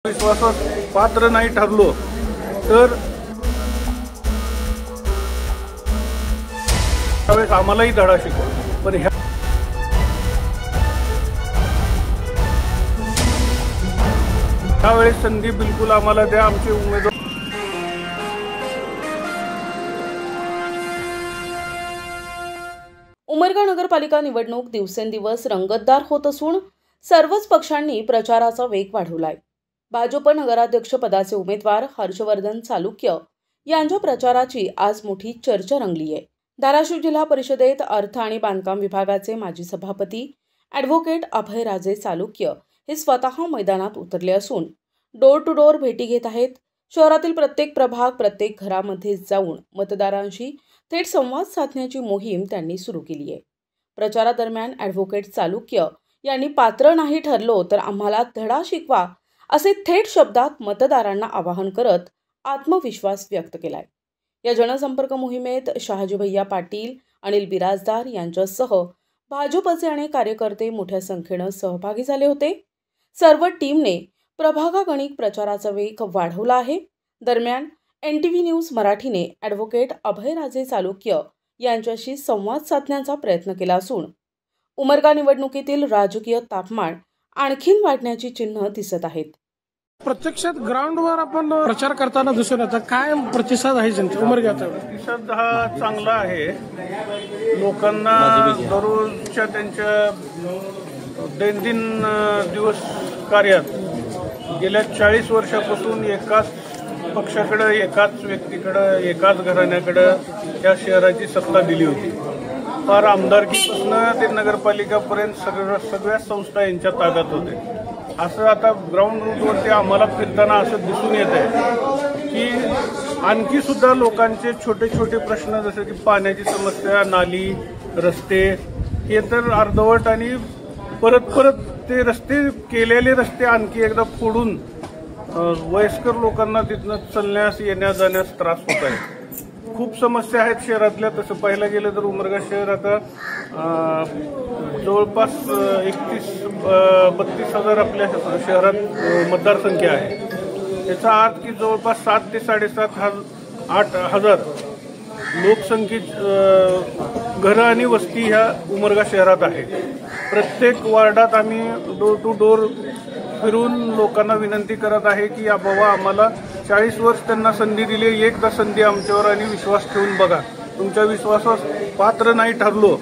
विश्वासात पात्र नाही ठरलो तर त्यावेळेस आम्हालाही धडा शिकवा। पण ह्यावेळेस संधी बिलकुल आम्हाला द्या। आमचे उमेदवार उमरगा नगरपालिका निवडणूक दिवसेंदिवस रंगतदार होत असून सर्वच पक्षांनी प्रचाराचा वेग वाढवलाय। भाजप नगराध्यक्ष पदाचे उमेदवार हर्षवर्धन चालुक्य यांच्या प्रचाराची आज मोठी चर्चा रंगली आहे। धाराशिव जिल्हा परिषदेत अर्थ आणि बांधकाम विभागाचे माजी सभापती ॲडव्होकेट अभयराजे चालुक्य हे स्वतः मैदानात उतरले असून डोर टू डोर भेटी घेत आहेत। शहरातील प्रत्येक प्रभाग, प्रत्येक घरामध्ये जाऊन मतदारांशी थेट संवाद साधण्याची मोहीम त्यांनी सुरू केली आहे। प्रचारादरम्यान ॲडव्होकेट चालुक्य यांनी पात्र नाही ठरलो तर आम्हाला धडा शिकवा असे थेट शब्दात मतदारांना आवाहन करत आत्मविश्वास व्यक्त केलाय। या जनसंपर्क मोहिमेत शहाजी भैया पाटील, अनिल बिराजदार यांच्यासह भाजपचे अनेक कार्यकर्ते मोठ्या संख्येने सहभागी झाले होते। सर्व टीमने प्रभागागणिक प्रचाराचा वेग वाढवला आहे। दरम्यान NTV न्यूज मराठीने ॲडव्होकेट अभयराजे चालुक्य यांच्याशी संवाद साधण्याचा प्रयत्न केला असून उमरगा निवडणुकीतील राजकीय तापमान आणखीन वाढण्याची चिन्ह दिसत आहेत। प्रत्यक्षात ग्राउंडवर आपण प्रचार करताना दिसून येतं, काय प्रतिसाद आहे जनता उमरग्याचा? प्रतिसाद हा चांगला आहे। लोकांना दररोजच्या त्यांच्या दैनंदिन दिवस कार्यात गेल्या 40 वर्षापासून एकाच पक्षाकडे, एकाच व्यक्तीकडे, एकाच घराण्याकडे या शहराची सत्ता दिली होती। फार आमदारकीपासून ते नगरपालिकापर्यंत सगळ्या संस्था यांच्या ताब्यात होते। असं आता ग्राउंड रूटवरती आम्हाला फिरताना असं दिसून येत आहे की आणखी सुद्धा लोकांचे छोटे छोटे प्रश्न जसे की पाण्याची समस्या, नाली, रस्ते हे तर अर्धवट आणि परत ते रस्ते केलेले रस्ते आणखी एकदा फोडून वयस्कर लोकांना तिथनं चालण्यास येण्या जाण्यास त्रास होत आहे। खूप समस्या आहेत शहरातल्या। तसं पाहायला गेलं तर उमरगा शहर आता जवळपास 32 हजार आपल्या शहरात मतदारसंख्या आहे। त्याचा अर्थ की जवळपास 7 ते 7.5 हजार लोकसंख्येची घरं आणि वस्ती ह्या उमरगा शहरात आहे। प्रत्येक वार्डात आम्ही डोर टू डोर फिरून लोकांना विनंती करत आहे की बाबा आम्हाला 40 वर्ष त्यांना संधी दिली, एकदा संधी आमच्यावर आणि विश्वास ठेवून बघा। तुमच्या विश्वासास पात्र नाही ठरलो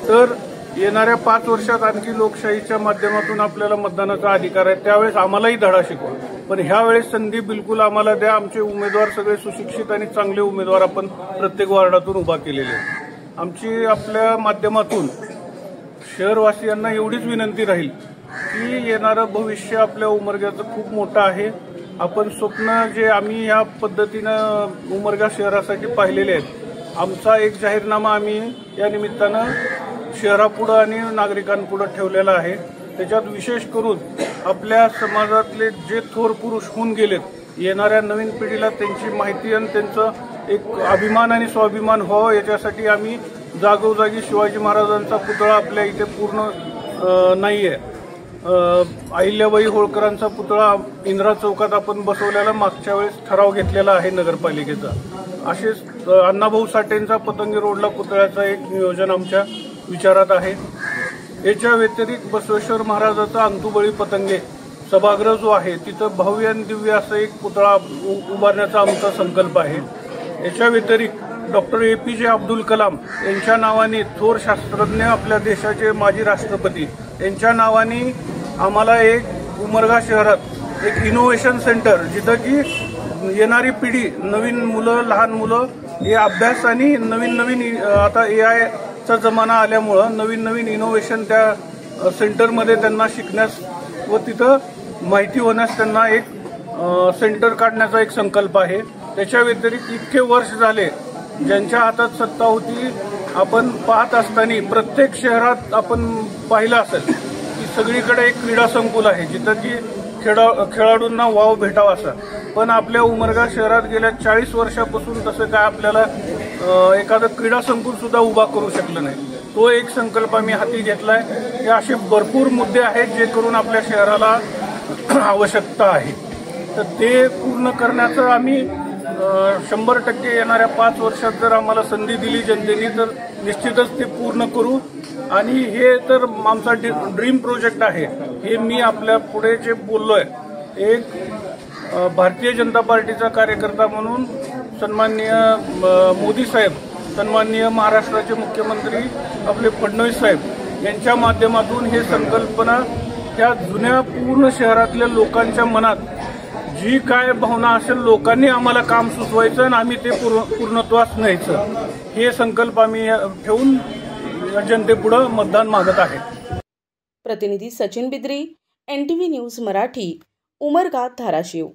तर येणाऱ्या 5 वर्षात आणखी लोकशाहीच्या माध्यमातून आपल्याला मतदानाचा अधिकार आहे, त्यावेळेस आम्हालाही धडा शिकवा। पण ह्यावेळेस संधी बिलकुल आम्हाला द्या। आमचे उमेदवार सगळे सुशिक्षित आणि चांगले उमेदवार आपण प्रत्येक वार्डातून उभा केलेले आहेत। आमची आपल्या माध्यमातून शहरवासियांना एवढीच विनंती राहील की येणारं भविष्य आपल्या उमरग्याचं खूप मोठं आहे। आपण स्वप्न जे आम्ही या पद्धतीनं उमरगा शहरासाठी पाहिलेले आहेत, आमचा एक जाहीरनामा आम्ही या निमित्तानं शहरापुढं आणि नागरिकांपुढं ठेवलेला आहे। त्याच्यात विशेष करून आपल्या समाजातले जे थोर पुरुष होऊन गेलेत, येणाऱ्या नवीन पिढीला त्यांची माहिती आणि त्यांचं एक अभिमान आणि स्वाभिमान व्हावं याच्यासाठी आम्ही जागोजागी शिवाजी महाराजांचा पुतळा आपल्या इथे पूर्ण नाहीये। अहिल्याबाई होळकरांचा पुतळा इंदिरा चौकात आपण बसवलेला मागच्या वेळेस ठराव घेतलेला आहे नगरपालिकेचा। असेच अण्णाभाऊ साठेंचा पतंगी रोडला पुतळ्याचा एक नियोजन आमच्या विचारात आहे। याच्या व्यतिरिक्त बसवेश्वर महाराजाचा अंतुबळी पतंगे सभागृह जो आहे तिथं भव्य आणि दिव्य असं एक पुतळा उभारण्याचा आमचा संकल्प आहे। याच्या व्यतिरिक्त डॉक्टर APJ अब्दुल कलाम यांच्या नावाने थोर शास्त्रज्ञ, आपल्या देशाचे माजी राष्ट्रपती यांच्या नावाने आम्हाला एक उमरगा शहरात एक इनोव्हेशन सेंटर, जिथं की येणारी पिढी, नवीन मुलं, लहान मुलं हे अभ्यास आणि नवीन आता AI चा जमाना आल्यामुळं नवीन इनोव्हेशन त्या सेंटरमध्ये त्यांना शिकण्यास व तिथं माहिती होण्यास त्यांना एक सेंटर काढण्याचा एक संकल्प आहे। त्याच्या व्यतिरिक्त इतके वर्ष झाले ज्यांच्या हातात सत्ता होती, आपण पाहत असताना प्रत्येक शहरात आपण पाहिलं असेल की सगळीकडे एक क्रीडा संकुल आहे जिथं की खेळाडूंना वाव भेटावा असा। पण आपल्या उमरगा शहरात गेल्या 40 वर्षापासून तसं काय आपल्याला एखादं क्रीडा संकुल सुद्धा उभा करू शकलं नाही। तो एक संकल्प आम्ही हाती घेतलाय। हे असे भरपूर मुद्दे आहेत जे करून आपल्या शहराला आवश्यकता आहे। तर ते पूर्ण करण्याचं आम्ही 100% येणाऱ्या 5 वर्षात जर आम्हाला संधी दिली जनतेने तर निश्चितच ते पूर्ण करू. आणि हे तर आमचा ड्रीम प्रोजेक्ट आहे. हे मी आपल्या पुढे जे बोललोय, एक भारतीय जनता पार्टीचा कार्यकर्ता म्हणून सन्माननीय मोदी साहेब, सन्माननीय महाराष्ट्राचे मुख्यमंत्री आपले फडणवीस साहेब यांच्या माध्यमातून हे संकल्पना त्या जुन्या पूर्ण शहरातल्या लोकांच्या मनात जी काय भावना असेल, लोकांनी आम्हाला काम सुचवायचं आणि आम्ही ते पूर्णत्वास न्यायचं, हे संकल्प आम्ही ठेवून जनतेपुढे मतदान मागत आहे. प्रतिनिधी सचिन बिद्री, NTV न्यूज मराठी, उमरगा, धाराशिव.